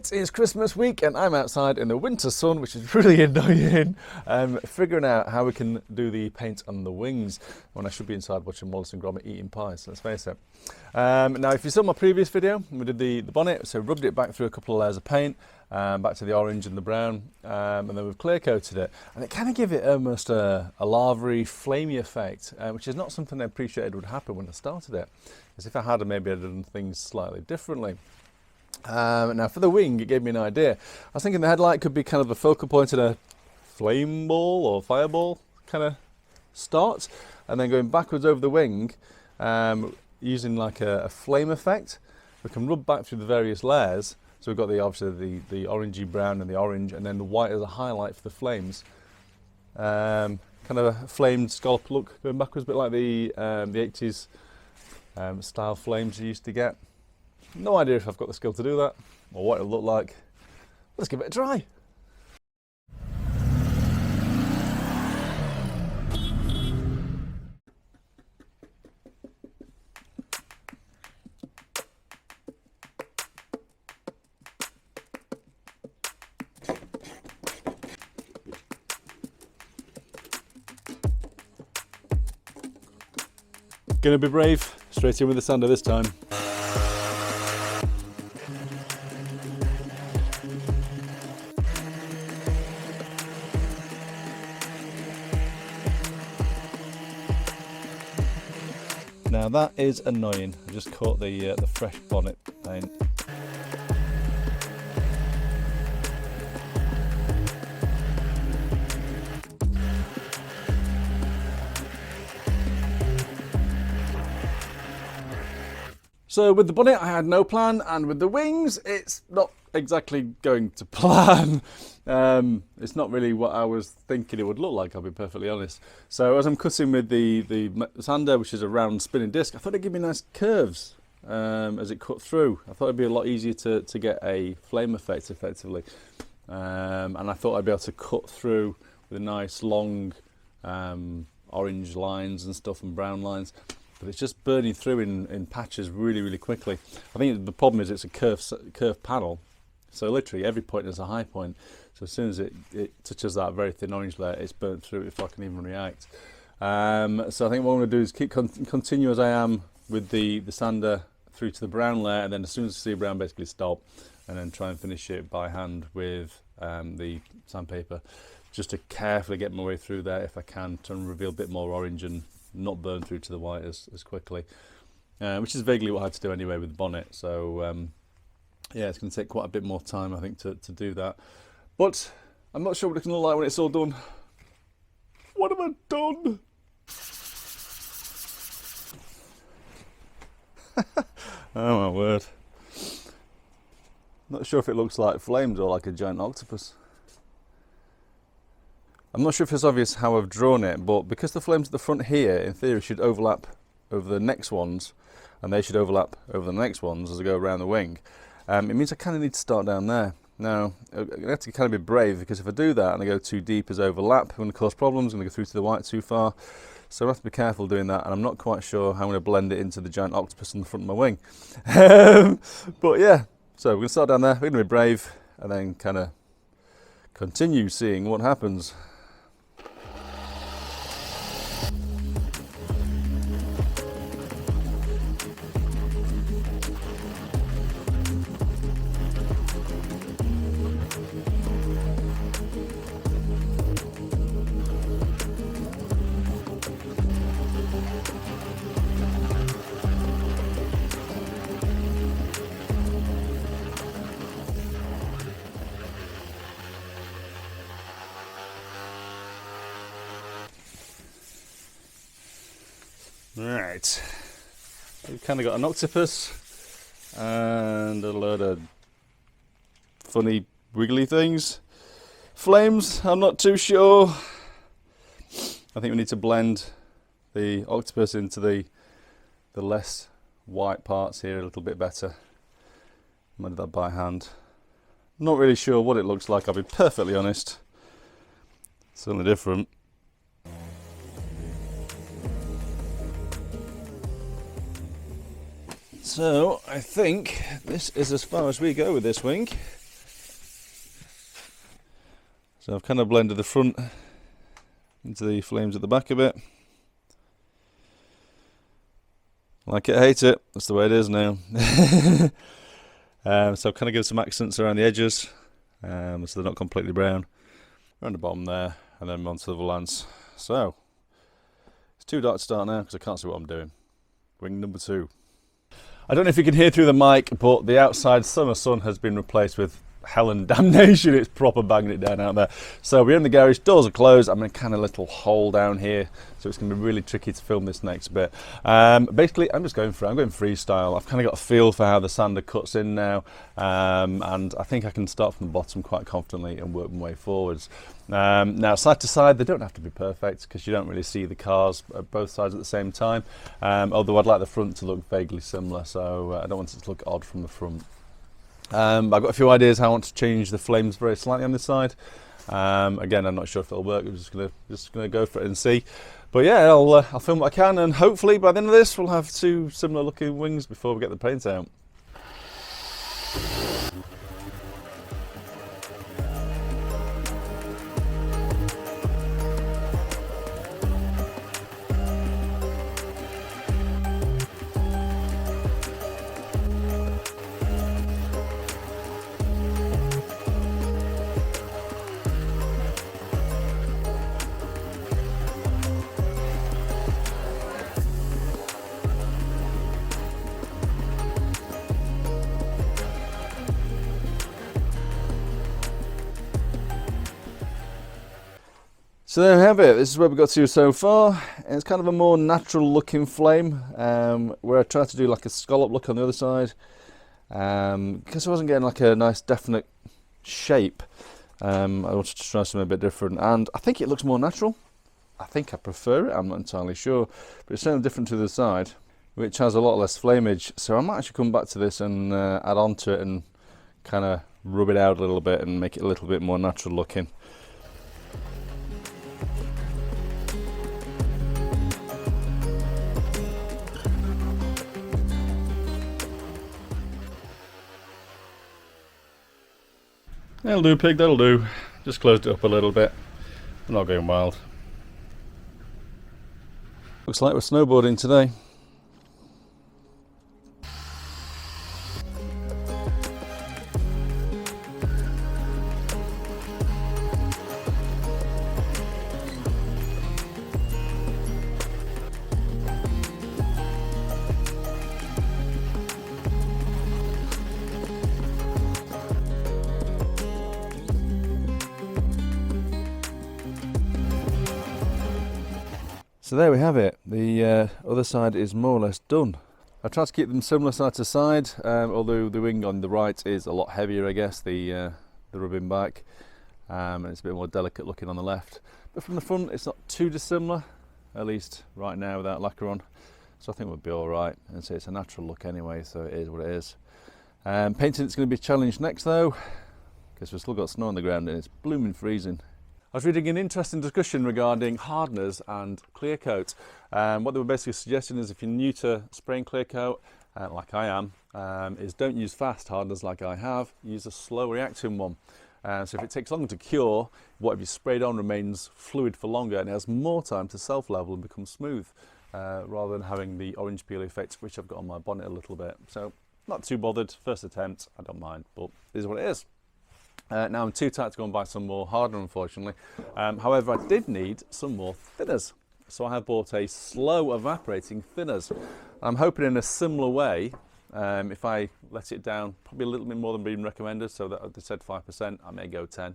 It is Christmas week and I'm outside in the winter sun, which is really annoying, figuring out how we can do the paint on the wings when I should be inside watching Wallace and Gromit eating pies, let's face it. Now if you saw my previous video, we did the bonnet, so rubbed it back through a couple of layers of paint, back to the orange and the brown, and then we've clear coated it, and it kind of gave it almost a lavary, flamey effect, which is not something I appreciated would happen when I started it, as if I had maybe I'd done things slightly differently. Now for the wing, it gave me an idea. I was thinking the headlight could be kind of a focal point in a flame ball or fireball kind of start, and then going backwards over the wing, using like a flame effect. We can rub back through the various layers. So we've got obviously the orangey brown and the orange, and then the white as a highlight for the flames. Kind of a flamed scallop look going backwards, a bit like the 80s style flames you used to get. No idea if I've got the skill to do that or what it'll look like. Let's give it a try. Gonna be brave, straight in with the sander this time. Now that is annoying. I just caught the fresh bonnet paint. So with the bonnet I had no plan, and with the wings it's not exactly going to plan. It's not really what I was thinking it would look like, I'll be perfectly honest. So as I'm cutting with the sander, which is a round spinning disc, I thought it'd give me nice curves as it cut through. I thought it'd be a lot easier to get a flame effect effectively. And I thought I'd be able to cut through with a nice long orange lines and stuff and brown lines. But it's just burning through in patches really quickly. I think the problem is it's a curved panel, so literally every point is a high point. So as soon as it touches that very thin orange layer, it's burnt through before I can even react. So I think what I'm going to do is continue as I am with the sander through to the brown layer, and then as soon as I see brown, basically stop, and then try and finish it by hand with the sandpaper, just to carefully get my way through there if I can, to reveal a bit more orange and not burn through to the white as quickly, which is vaguely what I had to do anyway with the bonnet. So yeah, it's going to take quite a bit more time, I think, to do that. But I'm not sure what it can look like when it's all done. What have I done? Oh my word. Not sure if it looks like flames or like a giant octopus. I'm not sure if it's obvious how I've drawn it, but because the flames at the front here, in theory, should overlap over the next ones, and they should overlap over the next ones as I go around the wing, it means I kind of need to start down there. Now, I'm going to have to kind of be brave, because if I do that and I go too deep as overlap, I'm going to cause problems, I'm going to go through to the white too far, so I have to be careful doing that, and I'm not quite sure how I'm going to blend it into the giant octopus on the front of my wing. But yeah, so we're going to start down there, we're going to be brave, and then kind of continue seeing what happens. Right, we've kind of got an octopus and a load of funny wiggly things. Flames, I'm not too sure. I think we need to blend the octopus into the less white parts here a little bit better. I'm going to do that by hand. Not really sure what it looks like, I'll be perfectly honest. Certainly different. So I think this is as far as we go with this wing. So I've kind of blended the front into the flames at the back a bit. Like it, hate it, that's the way it is now. So I've kind of give some accents around the edges, so they're not completely brown. Around the bottom there, and then onto the valance. So, it's too dark to start now because I can't see what I'm doing. Wing number 2. I don't know if you can hear through the mic, but the outside summer sun has been replaced with hell and damnation. It's proper banging it down out there. So we're in the garage, doors are closed. I'm in a kind of little hole down here, so it's going to be really tricky to film this next bit. Basically, I'm going freestyle. I've kind of got a feel for how the sander cuts in now, and I think I can start from the bottom quite confidently and work my way forwards. Now, side to side, they don't have to be perfect because you don't really see the cars at both sides at the same time, although I'd like the front to look vaguely similar, so I don't want it to look odd from the front. I've got a few ideas how I want to change the flames very slightly on this side. Again, I'm not sure if it'll work. I'm just gonna go for it and see. But yeah, I'll film what I can, and hopefully by the end of this, we'll have 2 similar looking wings before we get the paint out. So there we have it. This is where we got to so far. It's kind of a more natural looking flame, where I tried to do like a scallop look on the other side, because I wasn't getting like a nice definite shape. I wanted to try something a bit different, and I think it looks more natural. I think I prefer it, I'm not entirely sure, but it's certainly different to the side, which has a lot less flameage. So I might actually come back to this and add on to it and kind of rub it out a little bit and make it a little bit more natural looking. That'll do, pig, that'll do. Just closed it up a little bit. I'm not going wild. Looks like we're snowboarding today. So there we have it. The other side is more or less done. I tried to keep them similar side to side, although the wing on the right is a lot heavier, I guess, the ribbon back, and it's a bit more delicate looking on the left. But from the front, it's not too dissimilar, at least right now without lacquer on. So I think we'll be all right. And so it's a natural look anyway, so it is what it is. Painting it's going to be a challenge next though, because we've still got snow on the ground and it's blooming freezing. I was reading an interesting discussion regarding hardeners and clear coat. What they were basically suggesting is if you're new to spraying clear coat, like I am, is don't use fast hardeners like I have, use a slow reacting one. So if it takes longer to cure, what you sprayed on remains fluid for longer and it has more time to self-level and become smooth, rather than having the orange peel effect, which I've got on my bonnet a little bit. So not too bothered, first attempt, I don't mind, but it is what it is. Now I'm too tight to go and buy some more hardener, unfortunately. However, I did need some more thinners. So I have bought a slow evaporating thinners. I'm hoping in a similar way, if I let it down probably a little bit more than being recommended, so that they said 5%, I may go 10.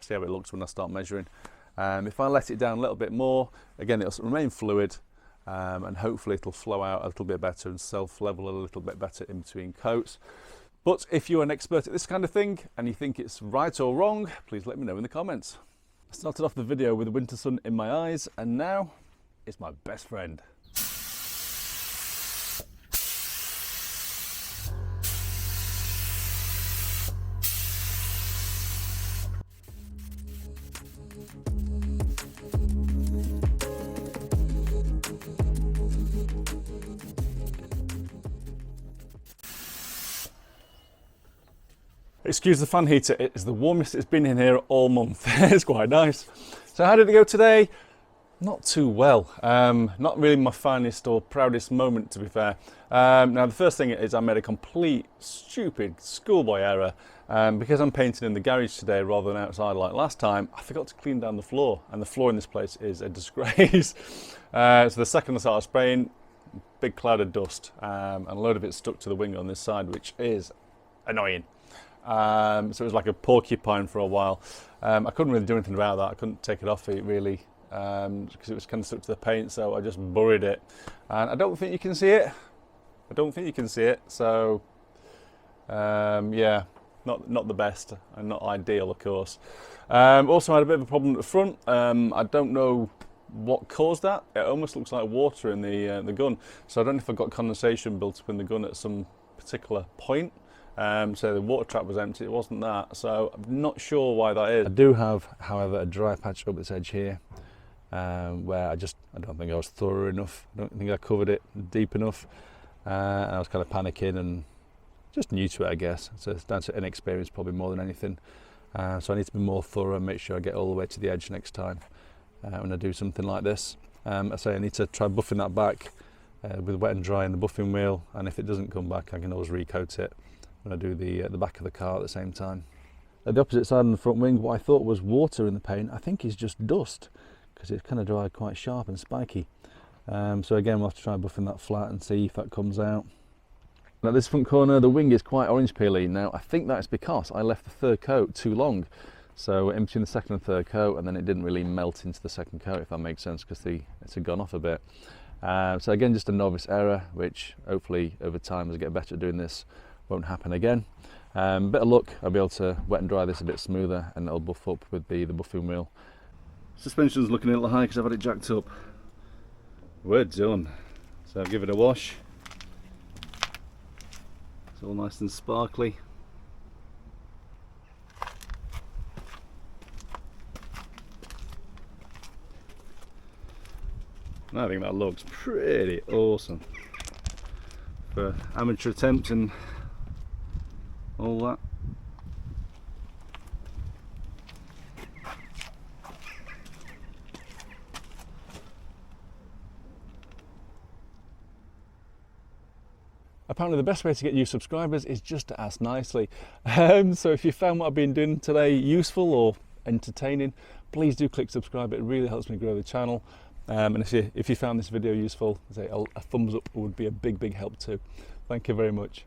See how it looks when I start measuring. If I let it down a little bit more, again it'll remain fluid, and hopefully it'll flow out a little bit better and self-level a little bit better in between coats. But if you're an expert at this kind of thing and you think it's right or wrong, please let me know in the comments. I started off the video with the winter sun in my eyes, and now it's my best friend. Excuse the fan heater, it is the warmest it's been in here all month. It's quite nice. So how did it go today? Not too well. Not really my finest or proudest moment, to be fair. Now the first thing is I made a complete stupid schoolboy error. Because I'm painting in the garage today rather than outside like last time, I forgot to clean down the floor, and the floor in this place is a disgrace. So the second I started spraying, big cloud of dust, and a load of it stuck to the wing on this side, which is annoying. So it was like a porcupine for a while. I couldn't really do anything about that. I couldn't take it off it really, because it was kind of stuck to the paint, so I just buried it. And I don't think you can see it. I don't think you can see it, so yeah. Not the best and not ideal, of course. Also had a bit of a problem at the front. I don't know what caused that. It almost looks like water in the gun. So I don't know if I got condensation built up in the gun at some particular point. So the water trap was empty. It wasn't that. So I'm not sure why that is. I do have, however, a dry patch up this edge here, where I don't think I was thorough enough. I don't think I covered it deep enough. And I was kind of panicking and just new to it, I guess. So it's down to inexperience probably more than anything. So I need to be more thorough and make sure I get all the way to the edge next time when I do something like this. I say I need to try buffing that back with wet and dry in the buffing wheel, and if it doesn't come back I can always recoat it when I do the back of the car at the same time. At the opposite side on the front wing, what I thought was water in the paint, I think is just dust, because it's kind of dried quite sharp and spiky. So again we'll have to try buffing that flat and see if that comes out. Now this front corner, the wing is quite orange peely. Now I think that's because I left the third coat too long. So in between the second and third coat, and then it didn't really melt into the second coat, if that makes sense, because it's gone off a bit. So again, just a novice error, which hopefully over time as I get better at doing this, won't happen again. Bit of luck, I'll be able to wet and dry this a bit smoother, and it'll buff up with the buffing wheel. Suspension's looking a little high because I've had it jacked up. We're done. So I'll give it a wash. It's all nice and sparkly. I think that looks pretty awesome for amateur attempts and all that. Apparently the best way to get new subscribers is just to ask nicely. So if you found what I've been doing today useful or entertaining, please do click subscribe. It really helps me grow the channel. And if you found this video useful, a thumbs up would be a big help too. Thank you very much.